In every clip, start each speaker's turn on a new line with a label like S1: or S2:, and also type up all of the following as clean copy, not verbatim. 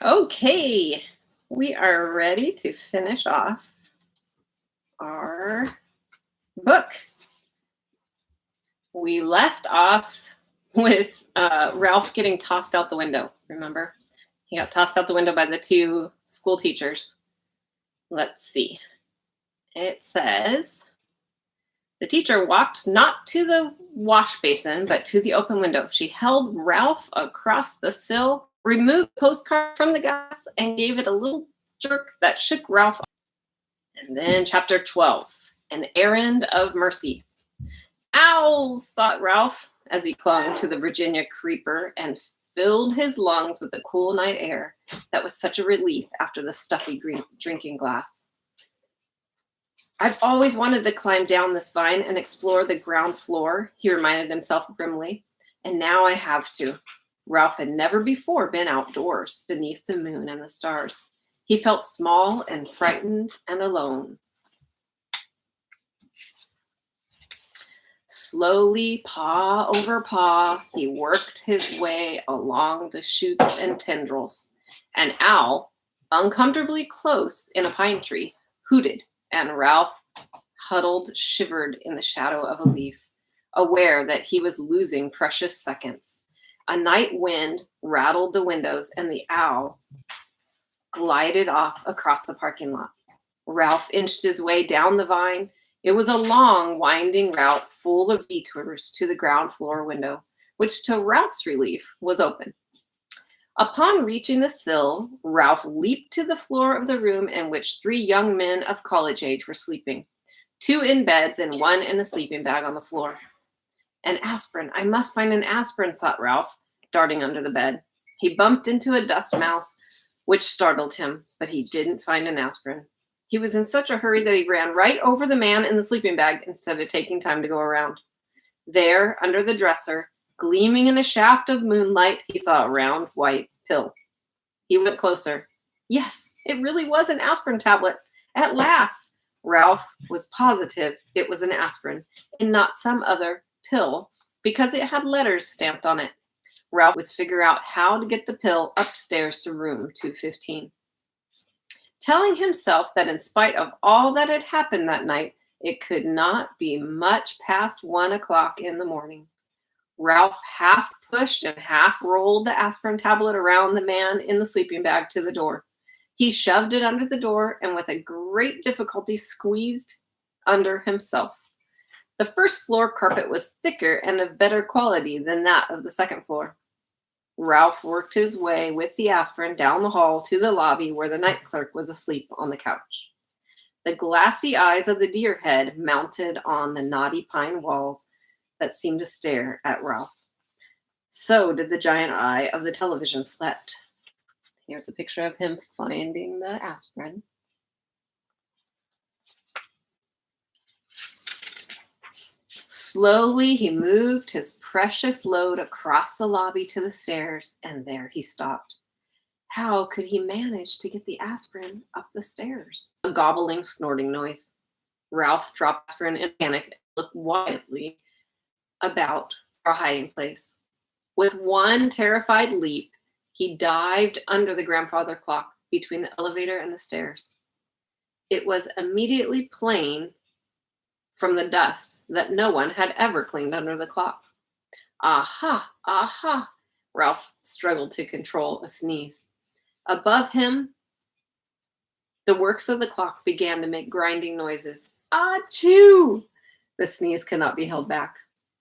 S1: Okay, we are ready to finish off our book. We left off with Ralph getting tossed out the window, remember? He got tossed out the window by the two school teachers. Let's see. It says, the teacher walked not to the wash basin, but to the open window. She held Ralph across the sill, removed the postcard from the glass, and gave it a little jerk that shook Ralph. And then chapter 12, an errand of mercy. Owls, thought Ralph, as he clung to the Virginia creeper and filled his lungs with the cool night air that was such a relief after the stuffy drinking glass. I've always wanted to climb down this vine and explore the ground floor, he reminded himself grimly, and now I have to. Ralph had never before been outdoors, beneath the moon and the stars. He felt small and frightened and alone. Slowly, paw over paw, he worked his way along the shoots and tendrils. An owl, uncomfortably close in a pine tree, hooted, and Ralph shivered in the shadow of a leaf, aware that he was losing precious seconds. A night wind rattled the windows, and the owl glided off across the parking lot. Ralph inched his way down the vine. It was a long, winding route full of detours to the ground floor window, which, to Ralph's relief, was open. Upon reaching the sill, Ralph leaped to the floor of the room in which 3 young men of college age were sleeping, 2 in beds and 1 in a sleeping bag on the floor. An aspirin. I must find an aspirin, thought Ralph, darting under the bed. He bumped into a dust mouse, which startled him, but he didn't find an aspirin. He was in such a hurry that he ran right over the man in the sleeping bag instead of taking time to go around. There, under the dresser, gleaming in a shaft of moonlight, he saw a round white pill. He went closer. Yes, it really was an aspirin tablet. At last, Ralph was positive it was an aspirin and not some other pill because it had letters stamped on it. Ralph was figuring out how to get the pill upstairs to room 215. Telling himself that in spite of all that had happened that night, it could not be much past 1 o'clock in the morning. Ralph half pushed and half rolled the aspirin tablet around the man in the sleeping bag to the door. He shoved it under the door and with a great difficulty squeezed under himself. The first floor carpet was thicker and of better quality than that of the second floor. Ralph worked his way with the aspirin down the hall to the lobby where the night clerk was asleep on the couch. The glassy eyes of the deer head mounted on the knotty pine walls that seemed to stare at Ralph. So did the giant eye of the television set. Here's a picture of him finding the aspirin. Slowly, he moved his precious load across the lobby to the stairs, and there he stopped. How could he manage to get the aspirin up the stairs? A gobbling, snorting noise. Ralph dropped aspirin in panic and looked wildly about for a hiding place. With one terrified leap, he dived under the grandfather clock between the elevator and the stairs. It was immediately plain from the dust that no one had ever cleaned under the clock. Aha, aha, Ralph struggled to control a sneeze. Above him, the works of the clock began to make grinding noises. Achoo! The sneeze could not be held back.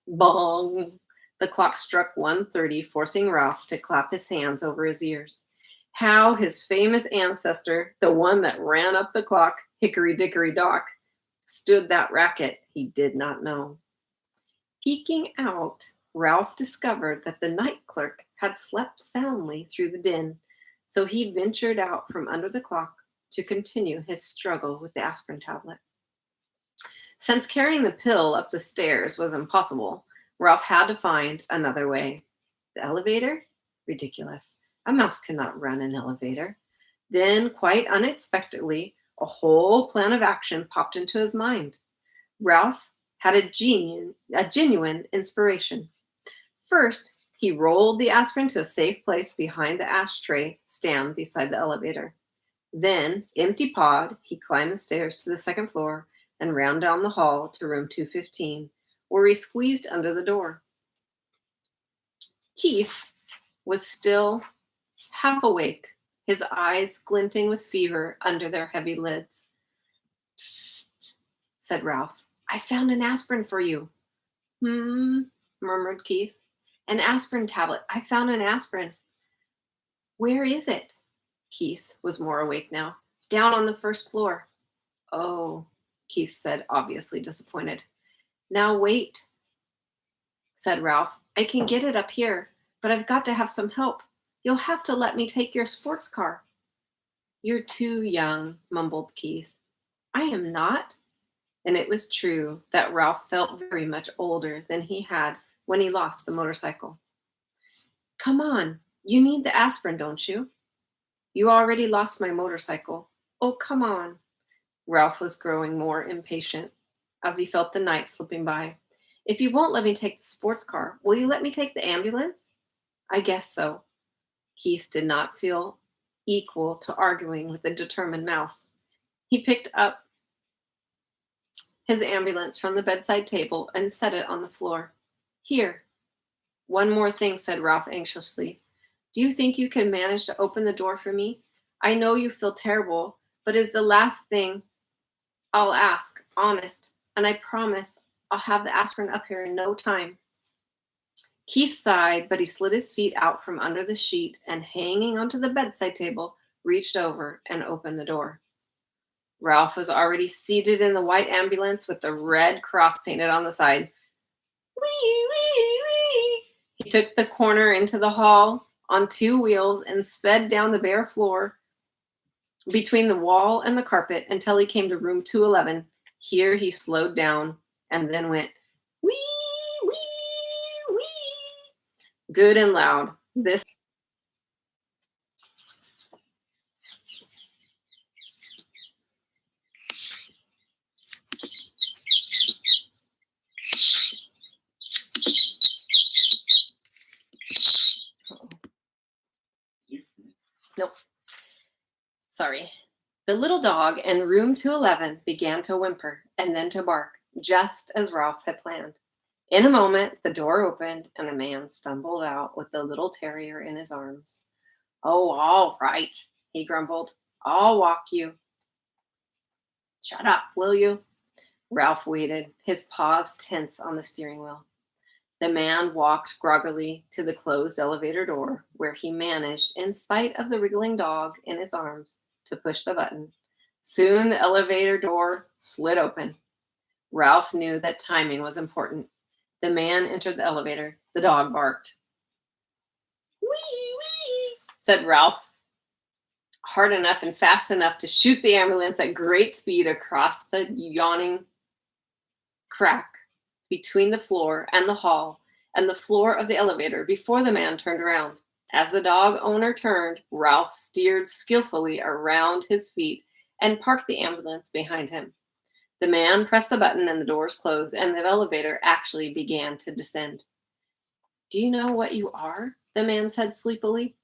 S1: Bong! The clock struck 1:30, forcing Ralph to clap his hands over his ears. How his famous ancestor, the one that ran up the clock, Hickory Dickory Dock, stood that racket, he did not know. Peeking out, Ralph discovered that the night clerk had slept soundly through the din, so he ventured out from under the clock to continue his struggle with the aspirin tablet. Since carrying the pill up the stairs was impossible, Ralph had to find another way. The elevator? Ridiculous. A mouse cannot run an elevator. Then, quite unexpectedly, a whole plan of action popped into his mind. Ralph had a genuine inspiration. First, He rolled the aspirin to a safe place behind the ashtray stand beside the elevator. Then, empty-pawed, he climbed the stairs to the second floor and ran down the hall to room 215, where he squeezed under the door. Keith was still half awake, his eyes glinting with fever under their heavy lids. "Psst," said Ralph. "I found an aspirin for you." Murmured Keith. "An aspirin tablet. I found an aspirin." "Where is it?" Keith was more awake now. "Down on the first floor." "Oh," Keith said, obviously disappointed. "Now wait," said Ralph. "I can get it up here, but I've got to have some help. You'll have to let me take your sports car." "You're too young," mumbled Keith. "I am not." And it was true that Ralph felt very much older than he had when he lost the motorcycle. "Come on, you need the aspirin, don't you?" "You already lost my motorcycle." "Oh, come on." Ralph was growing more impatient as he felt the night slipping by. "If you won't let me take the sports car, will you let me take the ambulance?" "I guess so." Keith did not feel equal to arguing with the determined mouse. He picked up his ambulance from the bedside table and set it on the floor. "Here." "One more thing," said Ralph anxiously. "Do you think you can manage to open the door for me? I know you feel terrible, but it's the last thing I'll ask, honest, and I promise I'll have the aspirin up here in no time." Keith sighed, but he slid his feet out from under the sheet and, hanging onto the bedside table, reached over and opened the door. Ralph was already seated in the white ambulance with the red cross painted on the side. "Wee, wee, wee." He took the corner into the hall on two wheels and sped down the bare floor between the wall and the carpet until he came to room 211. Here he slowed down and then went, "Wee, wee, wee," good and loud. This Nope. Sorry. The little dog in room 211 began to whimper and then to bark, just as Ralph had planned. In a moment, the door opened and a man stumbled out with the little terrier in his arms. "Oh, all right," he grumbled. "I'll walk you." "Shut up, will you?" Ralph waited, his paws tense on the steering wheel. The man walked groggily to the closed elevator door, where he managed, in spite of the wriggling dog in his arms, to push the button. Soon the elevator door slid open. Ralph knew that timing was important. The man entered the elevator. The dog barked. "Wee, wee," said Ralph, hard enough and fast enough to shoot the ambulance at great speed across the yawning crack between the floor and the hall and the floor of the elevator before the man turned around. As the dog owner turned, Ralph steered skillfully around his feet and parked the ambulance behind him. The man pressed the button and the doors closed, and the elevator actually began to descend. "Do you know what you are?" the man said sleepily.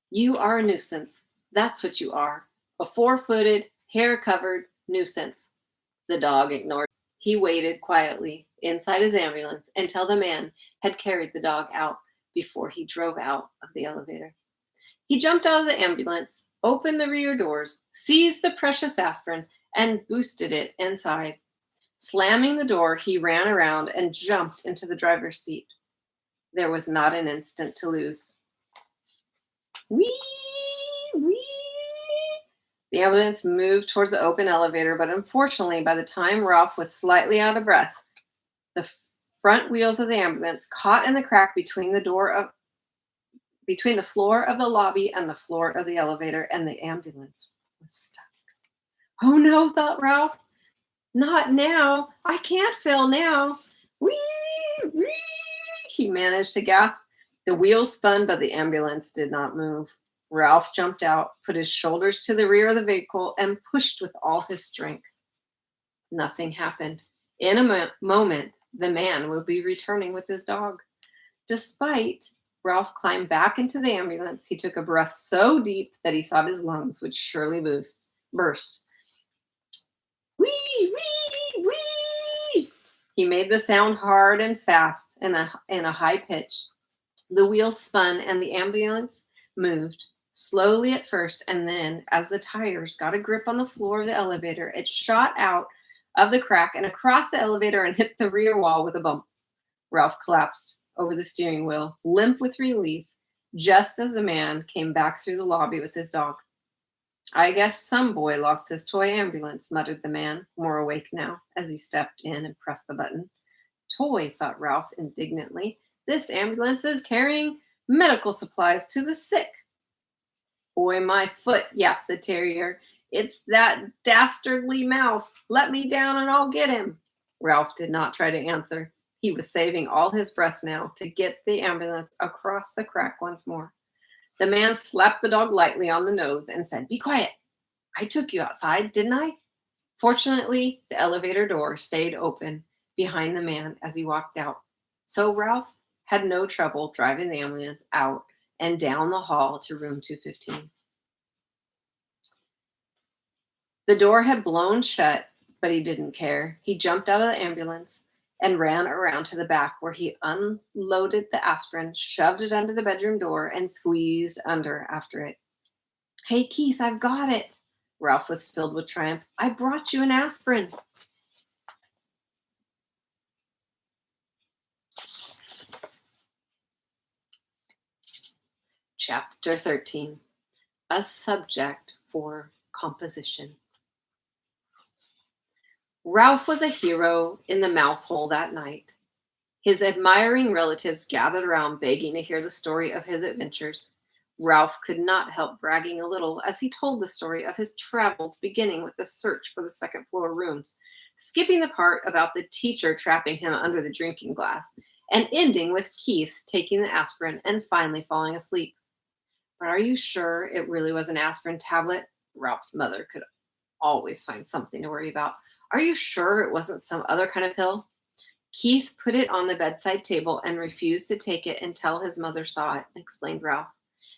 S1: "You are a nuisance. That's what you are. A four-footed, hair-covered nuisance." The dog ignored. He waited quietly inside his ambulance until the man had carried the dog out before he drove out of the elevator. He jumped out of the ambulance, opened the rear doors, seized the precious aspirin, and boosted it inside. Slamming the door, he ran around and jumped into the driver's seat. There was not an instant to lose. Wee, wee. The ambulance moved towards the open elevator, but unfortunately, by the time Ralph was slightly out of breath, the front wheels of the ambulance caught in the crack between the floor of the lobby and the floor of the elevator, and the ambulance was stuck. "Oh no," thought Ralph. "Not now. I can't fail now." "Wee, wee," he managed to gasp. The wheels spun, but the ambulance did not move. Ralph jumped out, put his shoulders to the rear of the vehicle, and pushed with all his strength. Nothing happened. In a moment, the man would be returning with his dog. Despite Ralph climbed back into the ambulance, he took a breath so deep that he thought his lungs would surely burst. Wee, wee, wee! He made the sound hard and fast in a high pitch. The wheels spun and the ambulance moved, slowly at first, and then, as the tires got a grip on the floor of the elevator, it shot out of the crack and across the elevator and hit the rear wall with a bump. Ralph collapsed over the steering wheel, limp with relief, just as the man came back through the lobby with his dog. I guess some boy lost his toy ambulance, muttered the man, more awake now, as he stepped in and pressed the button. Toy, thought Ralph indignantly. This ambulance is carrying medical supplies to the sick. Boy, my foot, yapped the terrier. It's that dastardly mouse. Let me down and I'll get him. Ralph did not try to answer. He was saving all his breath now to get the ambulance across the crack once more. The man slapped the dog lightly on the nose and said, Be quiet. I took you outside, didn't I? Fortunately, the elevator door stayed open behind the man as he walked out. So Ralph had no trouble driving the ambulance out and down the hall to room 215. The door had blown shut, but he didn't care. He jumped out of the ambulance and ran around to the back where he unloaded the aspirin, shoved it under the bedroom door, and squeezed under after it. Hey, Keith, I've got it. Ralph was filled with triumph. I brought you an aspirin. Chapter 13. A subject for composition. Ralph was a hero in the mouse hole that night. His admiring relatives gathered around begging to hear the story of his adventures. Ralph could not help bragging a little as he told the story of his travels, beginning with the search for the second floor rooms, skipping the part about the teacher trapping him under the drinking glass, and ending with Keith taking the aspirin and finally falling asleep. But are you sure it really was an aspirin tablet? Ralph's mother could always find something to worry about. Are you sure it wasn't some other kind of pill? Keith put it on the bedside table and refused to take it until his mother saw it, explained Ralph.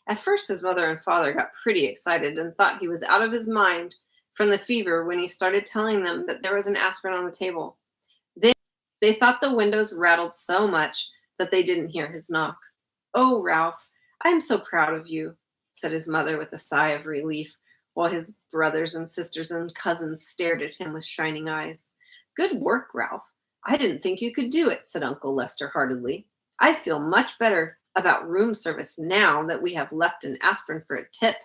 S1: At first, his mother and father got pretty excited and thought he was out of his mind from the fever when he started telling them that there was an aspirin on the table. Then they thought the windows rattled so much that they didn't hear his knock. Oh, Ralph, I'm so proud of you, said his mother with a sigh of relief, while his brothers and sisters and cousins stared at him with shining eyes. Good work, Ralph. I didn't think you could do it, said Uncle Lester heartily. I feel much better about room service now that we have left an aspirin for a tip,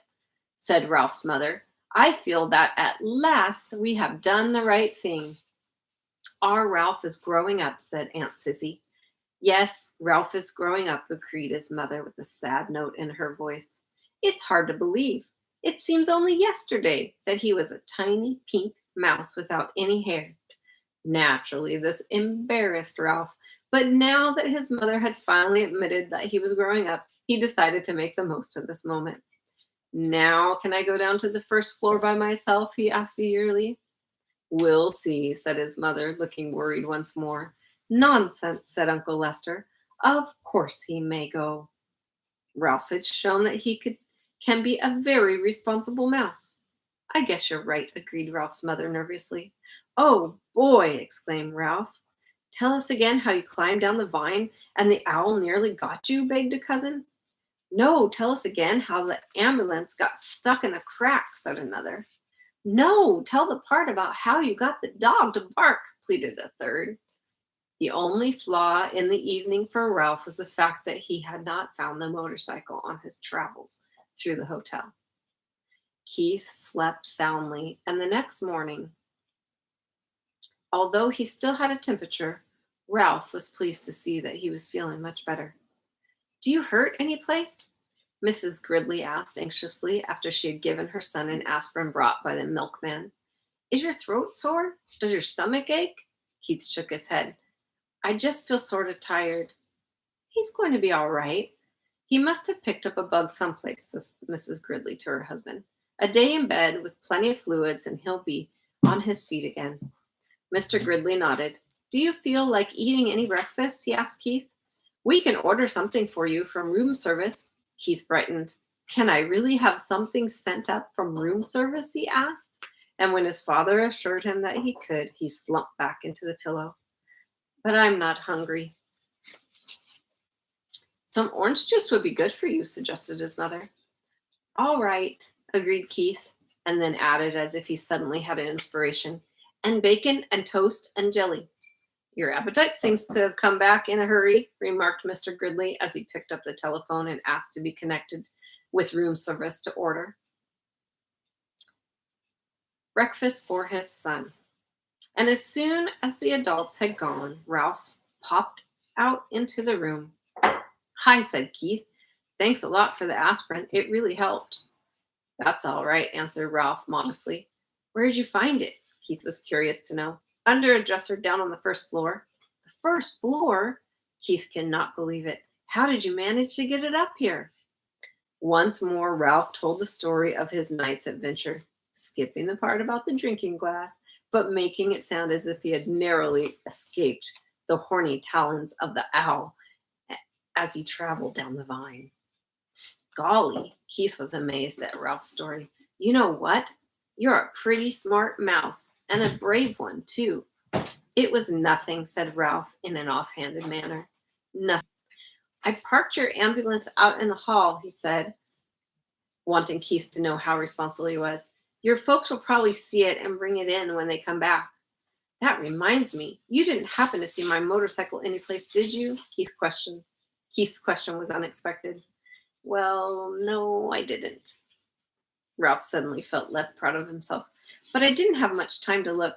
S1: said Ralph's mother. I feel that at last we have done the right thing. Our Ralph is growing up, said Aunt Sissy. Yes, Ralph is growing up, agreed his mother with a sad note in her voice. It's hard to believe. It seems only yesterday that he was a tiny pink mouse without any hair. Naturally, this embarrassed Ralph, but now that his mother had finally admitted that he was growing up, he decided to make the most of this moment. Now can I go down to the first floor by myself? He asked eagerly. We'll see, said his mother, looking worried once more. Nonsense, said Uncle Lester. Of course he may go. Ralph had shown that he can be a very responsible mouse. I guess you're right, agreed Ralph's mother nervously. Oh, boy, exclaimed Ralph. Tell us again how you climbed down the vine and the owl nearly got you, begged a cousin. No, tell us again how the ambulance got stuck in a crack, said another. No, tell the part about how you got the dog to bark, pleaded a third. The only flaw in the evening for Ralph was the fact that he had not found the motorcycle on his travels through the hotel. Keith slept soundly, and the next morning, although he still had a temperature, Ralph was pleased to see that he was feeling much better. Do you hurt any place? Mrs. Gridley asked anxiously after she had given her son an aspirin brought by the milkman. Is your throat sore? Does your stomach ache? Keith shook his head. I just feel sort of tired. He's going to be all right. He must have picked up a bug someplace, said Mrs. Gridley to her husband. A day in bed with plenty of fluids and he'll be on his feet again. Mr. Gridley nodded. Do you feel like eating any breakfast? He asked Keith. We can order something for you from room service. Keith brightened. Can I really have something sent up from room service? He asked. And when his father assured him that he could, he slumped back into the pillow. But I'm not hungry. Some orange juice would be good for you, suggested his mother. All right, agreed Keith, and then added as if he suddenly had an inspiration, and bacon and toast and jelly. Your appetite seems to have come back in a hurry, remarked Mr. Gridley as he picked up the telephone and asked to be connected with room service to order breakfast for his son. And as soon as the adults had gone, Ralph popped out into the room. Hi, said Keith. Thanks a lot for the aspirin. It really helped. That's all right, answered Ralph modestly. Where did you find it? Keith was curious to know. Under a dresser down on the first floor. The first floor? Keith cannot believe it. How did you manage to get it up here? Once more, Ralph told the story of his night's adventure, skipping the part about the drinking glass, but making it sound as if he had narrowly escaped the horny talons of the owl as he traveled down the vine. Golly, Keith was amazed at Ralph's story. You know what? You're a pretty smart mouse, and a brave one, too. It was nothing, said Ralph in an offhanded manner. Nothing. I parked your ambulance out in the hall, he said, wanting Keith to know how responsible he was. Your folks will probably see it and bring it in when they come back. That reminds me, you didn't happen to see my motorcycle anyplace, did you? Keith's question was unexpected. Well, no, I didn't. Ralph suddenly felt less proud of himself. But I didn't have much time to look.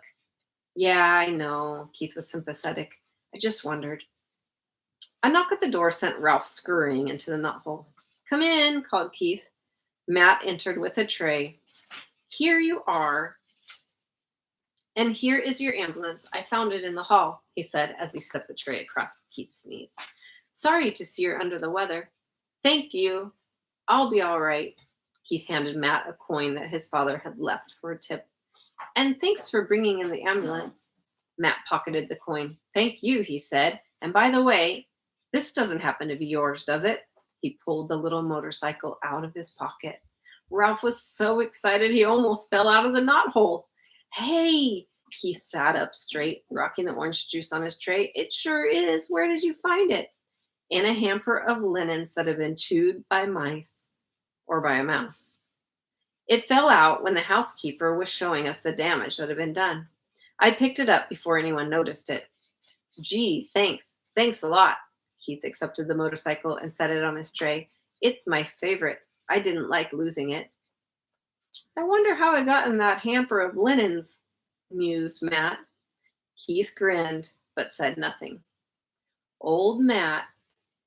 S1: Yeah, I know. Keith was sympathetic. I just wondered. A knock at the door sent Ralph scurrying into the knothole. Come in, called Keith. Matt entered with a tray. Here you are. And here is your ambulance. I found it in the hall, he said as he set the tray across Keith's knees. Sorry to see you're under the weather. Thank you. I'll be all right. Keith handed Matt a coin that his father had left for a tip. And thanks for bringing in the ambulance. Matt pocketed the coin. Thank you, he said. And by the way, this doesn't happen to be yours, does it? He pulled the little motorcycle out of his pocket. Ralph was so excited he almost fell out of the knothole. Hey, he sat up straight, rocking the orange juice on his tray. It sure is. Where did you find it? In a hamper of linens that had been chewed by mice or by a mouse. It fell out when the housekeeper was showing us the damage that had been done. I picked it up before anyone noticed it. Gee, thanks. Thanks a lot. Keith accepted the motorcycle and set it on his tray. It's my favorite. I didn't like losing it. I wonder how it got in that hamper of linens, mused Matt. Keith grinned, but said nothing. Old Matt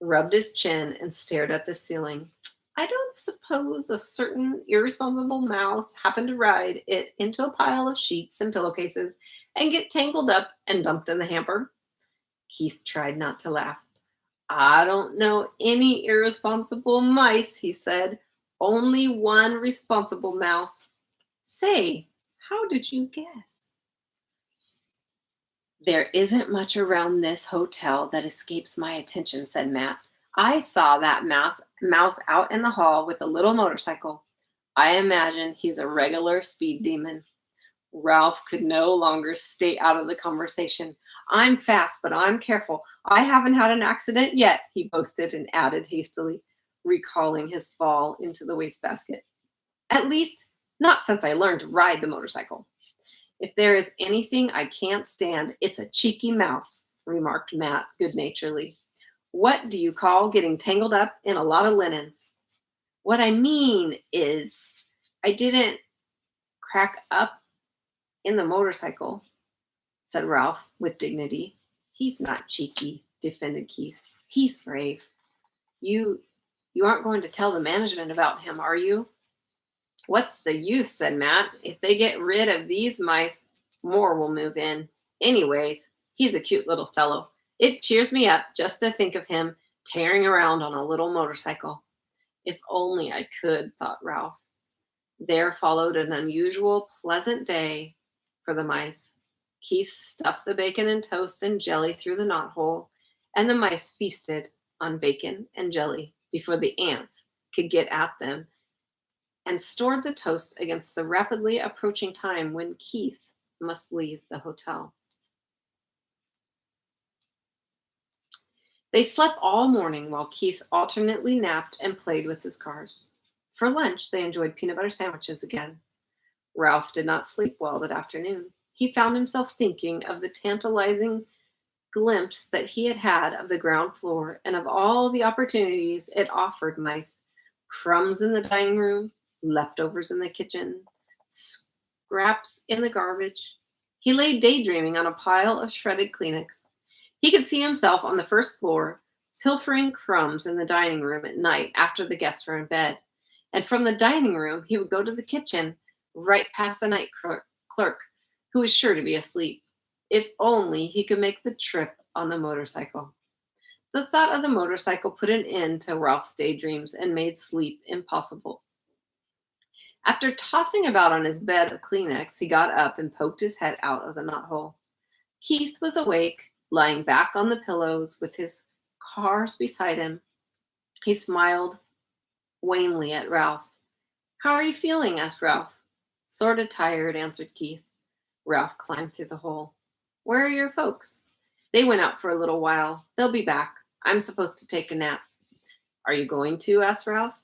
S1: rubbed his chin and stared at the ceiling. I don't suppose a certain irresponsible mouse happened to ride it into a pile of sheets and pillowcases and get tangled up and dumped in the hamper. Keith tried not to laugh. I don't know any irresponsible mice, he said. Only one responsible mouse. Say, how did you guess? There isn't much around this hotel that escapes my attention, said Matt. I saw that mouse out in the hall with a little motorcycle. I imagine he's a regular speed demon. Ralph could no longer stay out of the conversation. I'm fast, but I'm careful. I haven't had an accident yet, he boasted and added hastily, recalling his fall into the wastebasket. At least, not since I learned to ride the motorcycle. If there is anything I can't stand, it's a cheeky mouse, remarked Matt good-naturedly. What do you call getting tangled up in a lot of linens? What I mean is, I didn't crack up in the motorcycle, said Ralph with dignity. He's not cheeky, defended Keith. He's brave. You aren't going to tell the management about him, are you? What's the use, said Matt. If they get rid of these mice, more will move in. Anyways, he's a cute little fellow. It cheers me up just to think of him tearing around on a little motorcycle. If only I could, thought Ralph. There followed an unusual, pleasant day for the mice. Keith stuffed the bacon and toast and jelly through the knothole, and the mice feasted on bacon and jelly before the ants could get at them, and stored the toast against the rapidly approaching time when Keith must leave the hotel. They slept all morning while Keith alternately napped and played with his cars. For lunch, they enjoyed peanut butter sandwiches again. Ralph did not sleep well that afternoon. He found himself thinking of the tantalizing glimpse that he had had of the ground floor and of all the opportunities it offered mice. Crumbs in the dining room, leftovers in the kitchen, scraps in the garbage. He lay daydreaming on a pile of shredded Kleenex. He could see himself on the first floor, pilfering crumbs in the dining room at night after the guests were in bed. And from the dining room, he would go to the kitchen, right past the night clerk, who was sure to be asleep. If only he could make the trip on the motorcycle. The thought of the motorcycle put an end to Ralph's daydreams and made sleep impossible. After tossing about on his bed of Kleenex, he got up and poked his head out of the knothole. Keith was awake, lying back on the pillows with his cars beside him. He smiled wanly at Ralph. "How are you feeling?" asked Ralph. "Sort of tired," answered Keith. Ralph climbed through the hole. "Where are your folks?" "They went out for a little while. They'll be back. I'm supposed to take a nap." "Are you going to?" asked Ralph.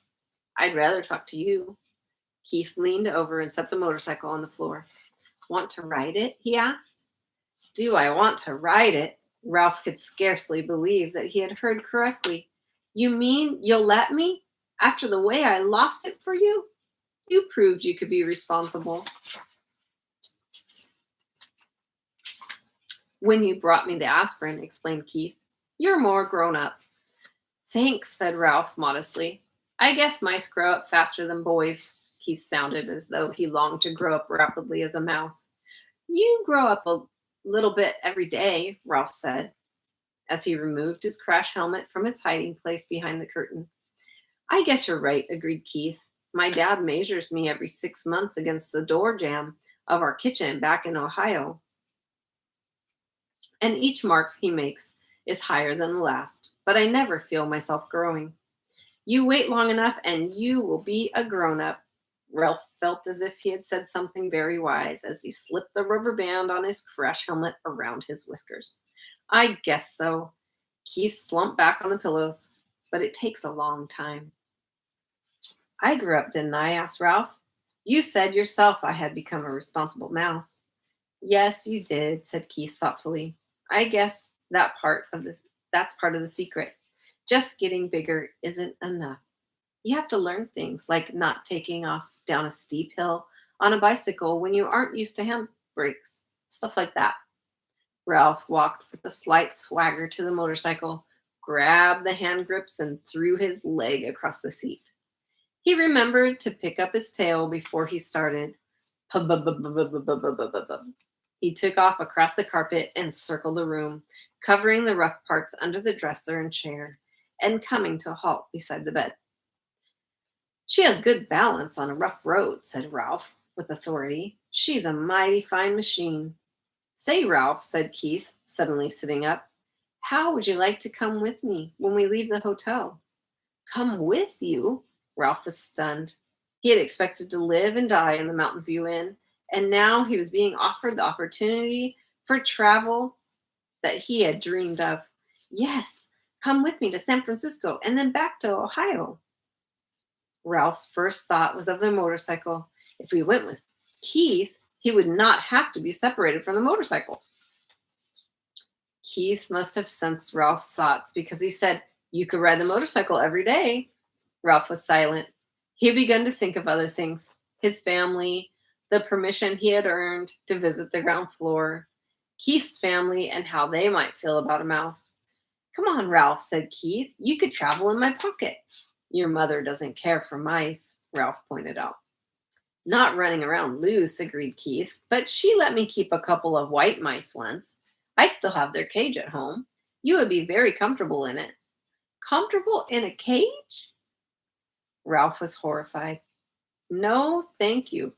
S1: "I'd rather talk to you." Keith leaned over and set the motorcycle on the floor. "Want to ride it?" he asked. "Do I want to ride it?" Ralph could scarcely believe that he had heard correctly. "You mean you'll let me? After the way I lost it for you? You proved you could be responsible when you brought me the aspirin," explained Keith. "You're more grown up." "Thanks," said Ralph modestly. "I guess mice grow up faster than boys." Keith sounded as though he longed to grow up rapidly as a mouse. "You grow up a little bit every day," Ralph said, as he removed his crash helmet from its hiding place behind the curtain. "I guess you're right," agreed Keith. "My dad measures me every 6 months against the door jamb of our kitchen back in Ohio, and each mark he makes is higher than the last, but I never feel myself growing. You wait long enough and you will be a grown-up." Ralph felt as if he had said something very wise as he slipped the rubber band on his crash helmet around his whiskers. "I guess so." Keith slumped back on the pillows. "But it takes a long time." "I grew up, didn't I?" asked Ralph. "You said yourself I had become a responsible mouse." "Yes, you did," said Keith thoughtfully. "I guess that's part of the secret. Just getting bigger isn't enough. You have to learn things like not taking off down a steep hill on a bicycle when you aren't used to handbrakes, stuff like that." Ralph walked with a slight swagger to the motorcycle, grabbed the hand grips, and threw his leg across the seat. He remembered to pick up his tail before he started. Pub-bub-bub-bub-bub-bub-bub-bub. He took off across the carpet and circled the room, covering the rough parts under the dresser and chair, and coming to a halt beside the bed. "She has good balance on a rough road," said Ralph with authority. "She's a mighty fine machine." "Say, Ralph," said Keith, suddenly sitting up, "how would you like to come with me when we leave the hotel?" "Come with you?" Ralph was stunned. He had expected to live and die in the Mountain View Inn, and now he was being offered the opportunity for travel that he had dreamed of. "Yes, come with me to San Francisco and then back to Ohio." Ralph's first thought was of the motorcycle. If he went with Keith, he would not have to be separated from the motorcycle. Keith must have sensed Ralph's thoughts because he said, "You could ride the motorcycle every day." Ralph was silent. He had begun to think of other things: his family, the permission he had earned to visit the ground floor, Keith's family, and how they might feel about a mouse. "Come on, Ralph," said Keith. "You could travel in my pocket." "Your mother doesn't care for mice," Ralph pointed out. "Not running around loose," agreed Keith, "but she let me keep a couple of white mice once. I still have their cage at home. You would be very comfortable in it." "Comfortable in a cage?" Ralph was horrified. "No, thank you."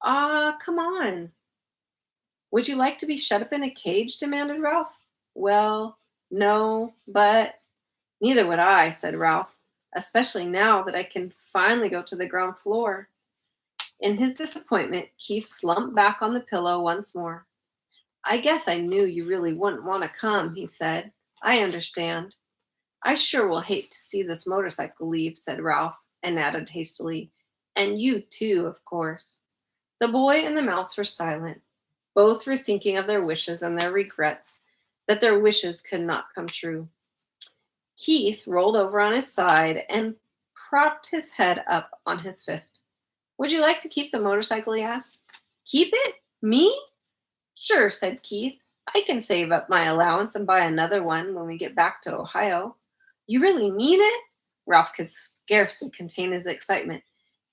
S1: Come on." "Would you like to be shut up in a cage?" demanded Ralph. "Well, no, but..." Neither would I, said Ralph, especially now that I can finally go to the ground floor. In his disappointment, Keith slumped back on the pillow once more. I guess I knew you really wouldn't want to come, he said. I understand. I sure will hate to see this motorcycle leave, said Ralph, and added hastily, and you too, of course. The boy and the mouse were silent. Both were thinking of their wishes and their regrets that their wishes could not come true. Keith rolled over on his side and propped his head up on his fist. Would you like to keep the motorcycle, he asked. Keep it? Me? Sure, said Keith. I can save up my allowance and buy another one when we get back to Ohio. You really mean it? Ralph could scarcely contain his excitement.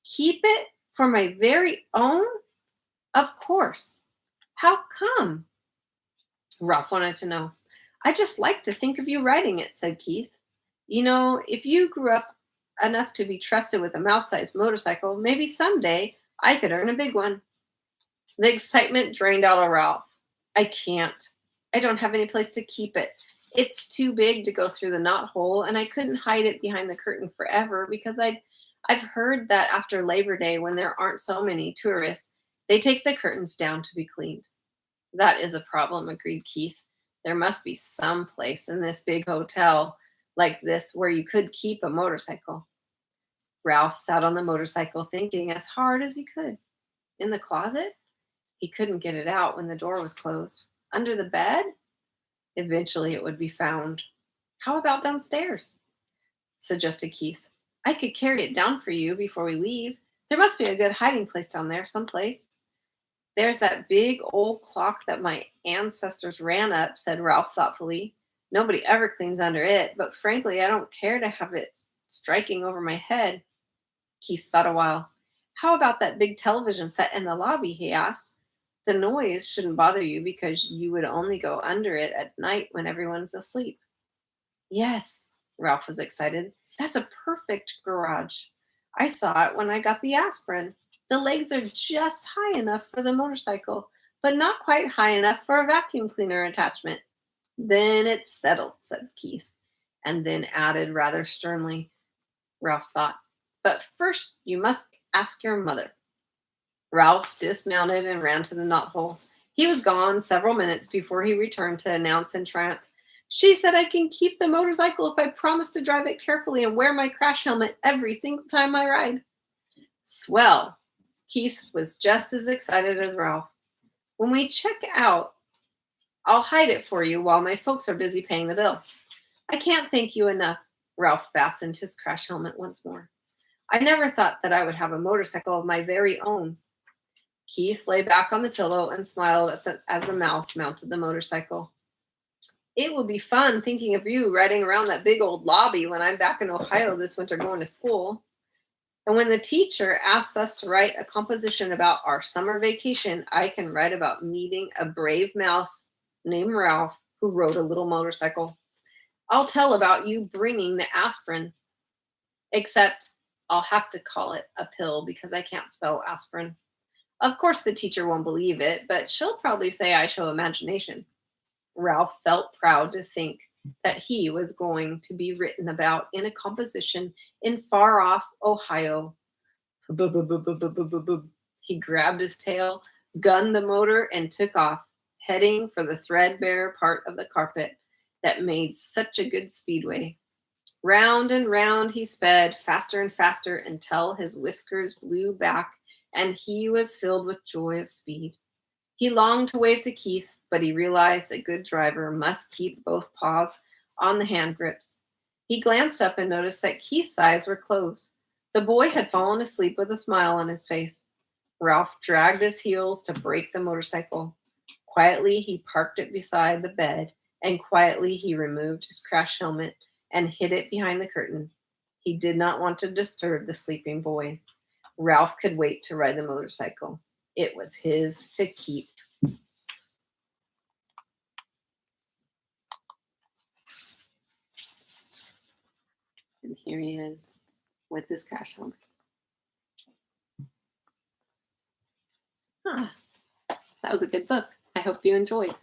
S1: Keep it for my very own? Of course. How come? Ralph wanted to know. I just like to think of you riding it, said Keith. You know, if you grew up enough to be trusted with a mouse-sized motorcycle, maybe someday I could earn a big one. The excitement drained out of Ralph. I can't. I don't have any place to keep it. It's too big to go through the knothole, and I couldn't hide it behind the curtain forever because I've heard that after Labor Day, when there aren't so many tourists, they take the curtains down to be cleaned. That is a problem, agreed Keith. There must be some place in this big hotel like this where you could keep a motorcycle. Ralph sat on the motorcycle thinking as hard as he could. In the closet? He couldn't get it out when the door was closed. Under the bed? Eventually it would be found. How about downstairs? Suggested Keith. I could carry it down for you before we leave. There must be a good hiding place down there someplace. There's that big old clock that my ancestors ran up, said Ralph thoughtfully. Nobody ever cleans under it, but frankly, I don't care to have it striking over my head. Keith thought a while. How about that big television set in the lobby, he asked. The noise shouldn't bother you because you would only go under it at night when everyone's asleep. Yes, Ralph was excited. That's a perfect garage. I saw it when I got the aspirin. The legs are just high enough for the motorcycle, but not quite high enough for a vacuum cleaner attachment. Then it's settled, said Keith, and then added rather sternly, Ralph thought, but first you must ask your mother. Ralph dismounted and ran to the knothole. He was gone several minutes before he returned to announce in triumph, she said I can keep the motorcycle if I promise to drive it carefully and wear my crash helmet every single time I ride. Swell. Keith was just as excited as Ralph. When we check out, I'll hide it for you while my folks are busy paying the bill. I can't thank you enough. Ralph fastened his crash helmet once more. I never thought that I would have a motorcycle of my very own. Keith lay back on the pillow and smiled as the mouse mounted the motorcycle. It will be fun thinking of you riding around that big old lobby when I'm back in Ohio this winter going to school. And when the teacher asks us to write a composition about our summer vacation, I can write about meeting a brave mouse named Ralph who rode a little motorcycle. I'll tell about you bringing the aspirin, except I'll have to call it a pill because I can't spell aspirin. Of course, the teacher won't believe it, but she'll probably say I show imagination. Ralph felt proud to think that he was going to be written about in a composition in far-off Ohio. He grabbed his tail, gunned the motor, and took off, heading for the threadbare part of the carpet that made such a good speedway. Round and round he sped, faster and faster, until his whiskers blew back and he was filled with joy of speed. He longed to wave to Keith, but he realized a good driver must keep both paws on the hand grips. He glanced up and noticed that Keith's eyes were closed. The boy had fallen asleep with a smile on his face. Ralph dragged his heels to brake the motorcycle. Quietly, he parked it beside the bed, and quietly he removed his crash helmet and hid it behind the curtain. He did not want to disturb the sleeping boy. Ralph could wait to ride the motorcycle. It was his to keep. And here he is with his crash helmet. That was a good book. I hope you enjoyed.